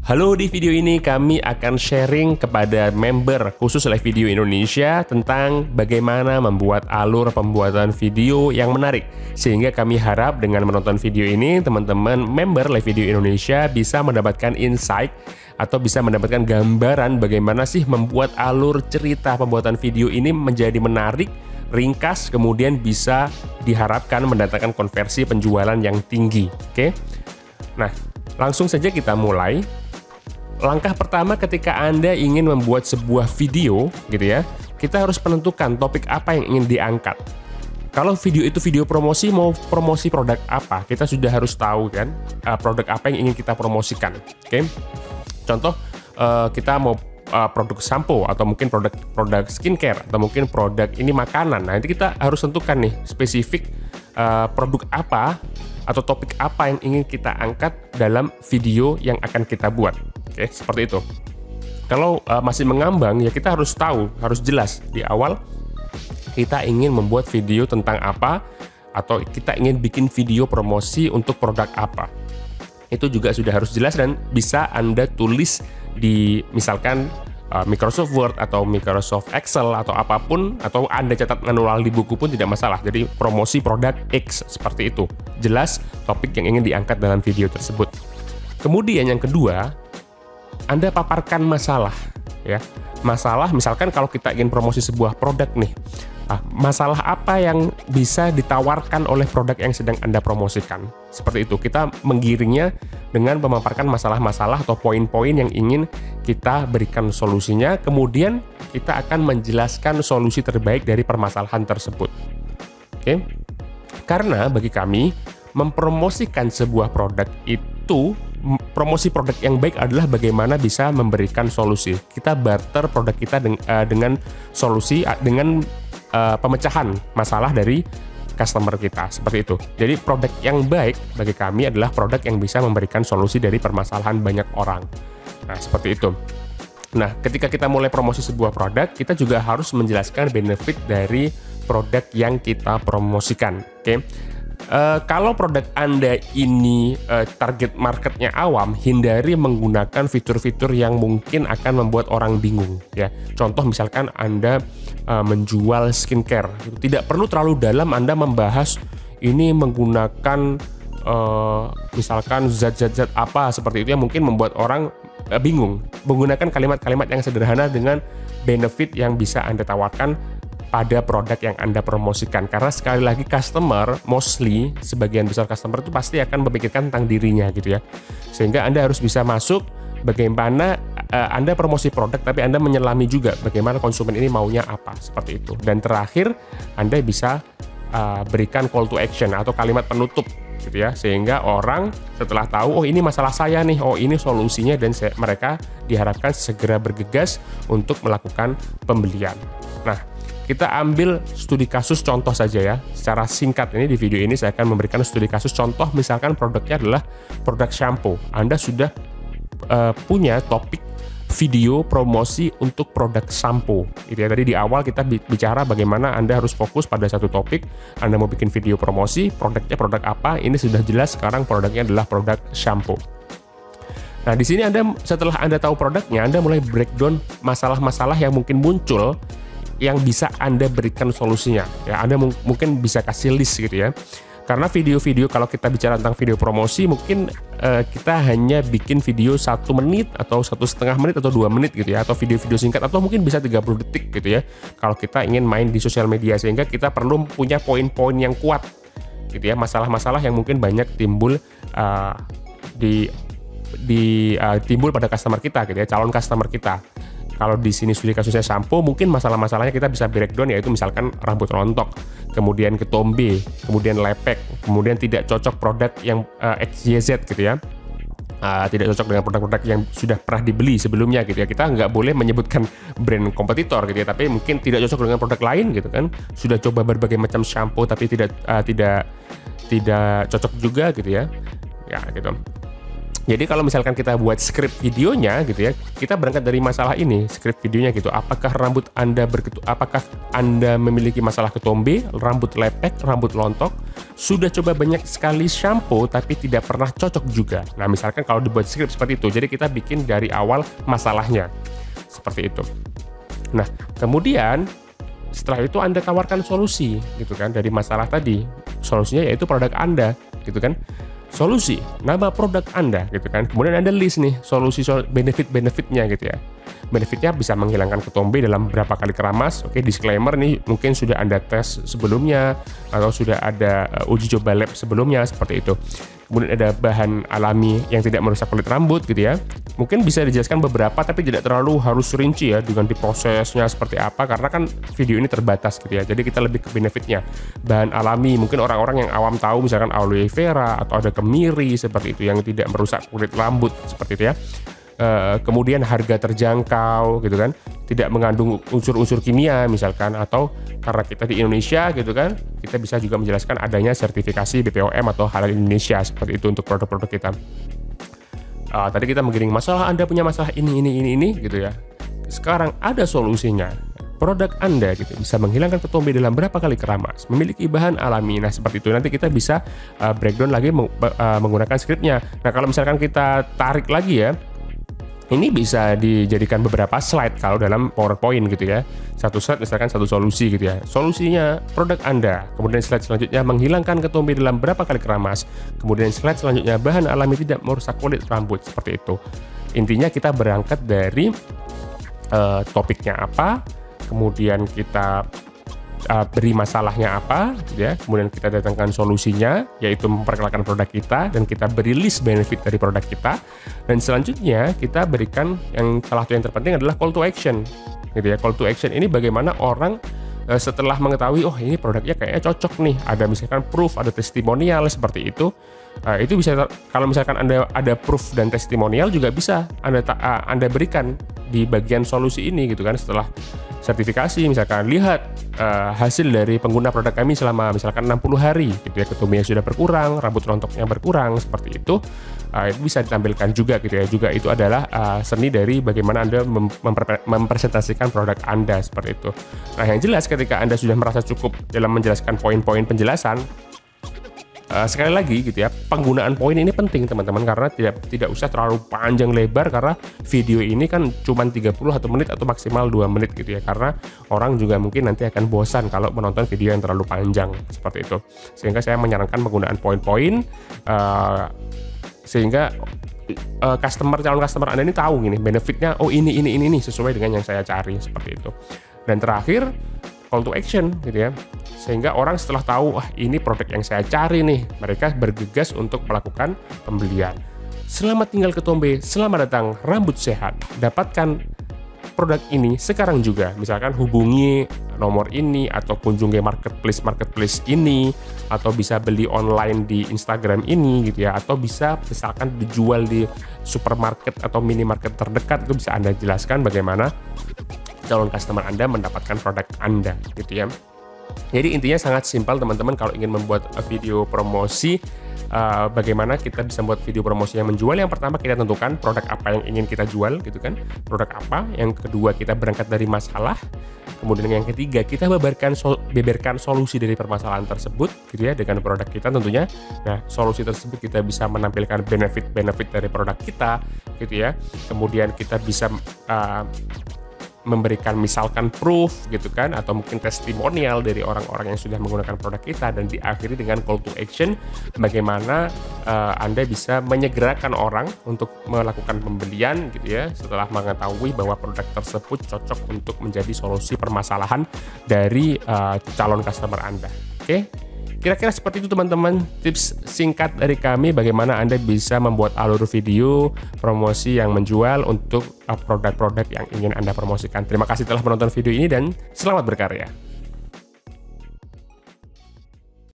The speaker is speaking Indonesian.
Halo, di video ini kami akan sharing kepada member khusus Live Video Indonesia tentang bagaimana membuat alur pembuatan video yang menarik. Sehingga kami harap dengan menonton video ini, teman-teman member Live Video Indonesia bisa mendapatkan insight atau bisa mendapatkan gambaran bagaimana sih membuat alur cerita pembuatan video ini menjadi menarik, ringkas, kemudian bisa diharapkan mendatangkan konversi penjualan yang tinggi. Oke? Nah, langsung saja kita mulai. Langkah pertama ketika Anda ingin membuat sebuah video, gitu ya, kita harus menentukan topik apa yang ingin diangkat. Kalau video itu video promosi, mau promosi produk apa, kita sudah harus tahu kan, produk apa yang ingin kita promosikan. Oke? Contoh, kita mau produk sampo, atau mungkin produk skincare, atau mungkin produk ini makanan. Nah, nanti kita harus tentukan nih, spesifik produk apa, atau topik apa yang ingin kita angkat dalam video yang akan kita buat. Oke, seperti itu. Kalau masih mengambang, ya kita harus tahu, harus jelas di awal kita ingin membuat video tentang apa, atau kita ingin bikin video promosi untuk produk apa. Itu juga sudah harus jelas dan bisa Anda tulis di misalkan Microsoft Word atau Microsoft Excel atau apapun, atau Anda catat manual di buku pun tidak masalah. Jadi promosi produk X seperti itu. Jelas topik yang ingin diangkat dalam video tersebut. Kemudian yang kedua, Anda paparkan masalah, ya. Masalah, misalkan kalau kita ingin promosi sebuah produk nih, masalah apa yang bisa ditawarkan oleh produk yang sedang Anda promosikan. Seperti itu, kita menggiringnya dengan memaparkan masalah-masalah atau poin-poin yang ingin kita berikan solusinya, kemudian kita akan menjelaskan solusi terbaik dari permasalahan tersebut. Oke? Karena bagi kami, mempromosikan sebuah produk itu, promosi produk yang baik adalah bagaimana bisa memberikan solusi. Kita barter produk kita dengan solusi, dengan pemecahan masalah dari customer kita, seperti itu. Jadi produk yang baik bagi kami adalah produk yang bisa memberikan solusi dari permasalahan banyak orang. Nah, seperti itu. Nah, ketika kita mulai promosi sebuah produk, kita juga harus menjelaskan benefit dari produk yang kita promosikan. Oke? Kalau produk Anda ini target marketnya awam, hindari menggunakan fitur-fitur yang mungkin akan membuat orang bingung, ya. Contoh misalkan Anda menjual skincare, tidak perlu terlalu dalam Anda membahas ini menggunakan misalkan zat-zat apa seperti itu yang mungkin membuat orang bingung. Menggunakan kalimat-kalimat yang sederhana dengan benefit yang bisa Anda tawarkan pada produk yang Anda promosikan. Karena sekali lagi customer, mostly sebagian besar customer itu pasti akan memikirkan tentang dirinya gitu ya. Sehingga Anda harus bisa masuk bagaimana Anda promosi produk tapi Anda menyelami juga bagaimana konsumen ini maunya apa, seperti itu. Dan terakhir Anda bisa berikan call to action atau kalimat penutup gitu ya, sehingga orang setelah tahu oh ini masalah saya nih, oh ini solusinya, dan mereka diharapkan segera bergegas untuk melakukan pembelian. Nah, kita ambil studi kasus contoh saja ya. Secara singkat ini di video ini saya akan memberikan studi kasus contoh, misalkan produknya adalah produk shampoo. Anda sudah punya topik video promosi untuk produk shampoo. Gitu ya. Tadi di awal kita bicara bagaimana Anda harus fokus pada satu topik. Anda mau bikin video promosi, produknya produk apa? Ini sudah jelas, sekarang produknya adalah produk shampoo. Nah, di sini setelah Anda tahu produknya, Anda mulai breakdown masalah-masalah yang mungkin muncul yang bisa Anda berikan solusinya. Ya, Anda mungkin bisa kasih list gitu ya. Karena video-video, kalau kita bicara tentang video promosi, mungkin kita hanya bikin video 1 menit atau 1,5 menit atau 2 menit gitu ya, atau video-video singkat, atau mungkin bisa 30 detik gitu ya. Kalau kita ingin main di sosial media, sehingga kita perlu punya poin-poin yang kuat gitu ya. Masalah-masalah yang mungkin banyak timbul timbul pada customer kita gitu ya, calon customer kita. Kalau di sini studi kasusnya shampoo, mungkin masalah-masalahnya kita bisa breakdown, yaitu misalkan rambut rontok, kemudian ketombe, kemudian lepek, kemudian tidak cocok produk yang XYZ gitu ya. Tidak cocok dengan produk-produk yang sudah pernah dibeli sebelumnya gitu ya. Kita nggak boleh menyebutkan brand kompetitor gitu ya, tapi mungkin tidak cocok dengan produk lain gitu kan. Sudah coba berbagai macam shampoo tapi tidak cocok juga gitu ya. Ya gitu. Jadi kalau misalkan kita buat script videonya gitu ya, kita berangkat dari masalah ini, script videonya gitu. Apakah apakah Anda memiliki masalah ketombe, rambut lepek, rambut lontok, sudah coba banyak sekali shampoo tapi tidak pernah cocok juga. Nah, misalkan kalau dibuat script seperti itu, jadi kita bikin dari awal masalahnya. Seperti itu. Nah, kemudian setelah itu Anda tawarkan solusi gitu kan dari masalah tadi. Solusinya yaitu produk Anda gitu kan. Solusi, nama produk Anda gitu kan. Kemudian Anda list nih solusi benefit-benefitnya gitu ya. Benefitnya bisa menghilangkan ketombe dalam berapa kali keramas. Oke, disclaimer nih mungkin sudah Anda tes sebelumnya atau sudah ada uji coba lab sebelumnya seperti itu. Kemudian ada bahan alami yang tidak merusak kulit rambut gitu ya. Mungkin bisa dijelaskan beberapa tapi tidak terlalu harus rinci ya dengan diprosesnya seperti apa karena kan video ini terbatas gitu ya. Jadi kita lebih ke benefitnya. Bahan alami mungkin orang-orang yang awam tahu misalkan aloe vera atau ada kemiri seperti itu yang tidak merusak kulit rambut seperti itu ya. Kemudian harga terjangkau gitu kan, tidak mengandung unsur-unsur kimia misalkan, atau karena kita di Indonesia gitu kan, kita bisa juga menjelaskan adanya sertifikasi BPOM atau Halal Indonesia seperti itu untuk produk-produk kita. Tadi kita menggiring masalah, Anda punya masalah ini gitu ya. Sekarang ada solusinya. Produk Anda gitu bisa menghilangkan ketombe dalam berapa kali keramas, memiliki bahan alami. Nah, seperti itu nanti kita bisa breakdown lagi menggunakan scriptnya. Nah, kalau misalkan kita tarik lagi ya, ini bisa dijadikan beberapa slide kalau dalam PowerPoint gitu ya. Satu slide misalkan satu solusi gitu ya. Solusinya produk Anda. Kemudian slide selanjutnya menghilangkan ketombe dalam berapa kali keramas. Kemudian slide selanjutnya bahan alami tidak merusak kulit rambut seperti itu. Intinya kita berangkat dari topiknya apa, kemudian kita beri masalahnya apa, ya. Kemudian kita datangkan solusinya, yaitu memperkenalkan produk kita, dan kita beri list benefit dari produk kita. Dan selanjutnya kita berikan yang salah satu yang terpenting adalah call to action, gitu ya. Call to action ini bagaimana orang setelah mengetahui, oh ini produknya kayaknya cocok nih, ada misalkan proof, ada testimonial seperti itu. Itu bisa, kalau misalkan Anda ada proof dan testimonial juga bisa Anda berikan di bagian solusi ini gitu kan. Setelah sertifikasi misalkan, lihat hasil dari pengguna produk kami selama misalkan 60 hari gitu ya, ketombe sudah berkurang, rambut rontoknya berkurang seperti itu. Itu bisa ditampilkan juga gitu ya. Juga itu adalah seni dari bagaimana Anda mempresentasikan produk Anda seperti itu. Nah, yang jelas ketika Anda sudah merasa cukup dalam menjelaskan poin-poin penjelasan, sekali lagi gitu ya, penggunaan poin ini penting teman-teman, karena tidak usah terlalu panjang lebar, karena video ini kan cuma 31 menit atau maksimal 2 menit gitu ya, karena orang juga mungkin nanti akan bosan kalau menonton video yang terlalu panjang seperti itu. Sehingga saya menyarankan penggunaan poin-poin sehingga calon customer Anda ini tahu gini benefitnya, oh ini sesuai dengan yang saya cari seperti itu. Dan terakhir call to action gitu ya, sehingga orang setelah tahu, wah ini produk yang saya cari nih, mereka bergegas untuk melakukan pembelian. Selamat tinggal ketombe, selamat datang rambut sehat. Dapatkan produk ini sekarang juga. Misalkan hubungi nomor ini, atau kunjungi marketplace ini, atau bisa beli online di Instagram ini gitu ya, atau bisa misalkan dijual di supermarket atau minimarket terdekat. Itu bisa Anda jelaskan bagaimana calon customer Anda mendapatkan produk Anda gitu ya. Jadi intinya sangat simpel teman-teman, kalau ingin membuat video promosi, bagaimana kita bisa membuat video promosi yang menjual. Yang pertama, kita tentukan produk apa yang ingin kita jual gitu kan, produk apa. Yang kedua, kita berangkat dari masalah. Kemudian yang ketiga, kita beberkan solusi dari permasalahan tersebut gitu ya, dengan produk kita tentunya. Nah, solusi tersebut kita bisa menampilkan benefit dari produk kita gitu ya. Kemudian kita bisa memberikan misalkan proof gitu kan, atau mungkin testimonial dari orang-orang yang sudah menggunakan produk kita, dan diakhiri dengan call to action, bagaimana Anda bisa menyegerakan orang untuk melakukan pembelian gitu ya, setelah mengetahui bahwa produk tersebut cocok untuk menjadi solusi permasalahan dari calon customer Anda. Oke? Kira-kira seperti itu teman-teman, tips singkat dari kami bagaimana Anda bisa membuat alur video promosi yang menjual untuk produk-produk yang ingin Anda promosikan. Terima kasih telah menonton video ini dan selamat berkarya.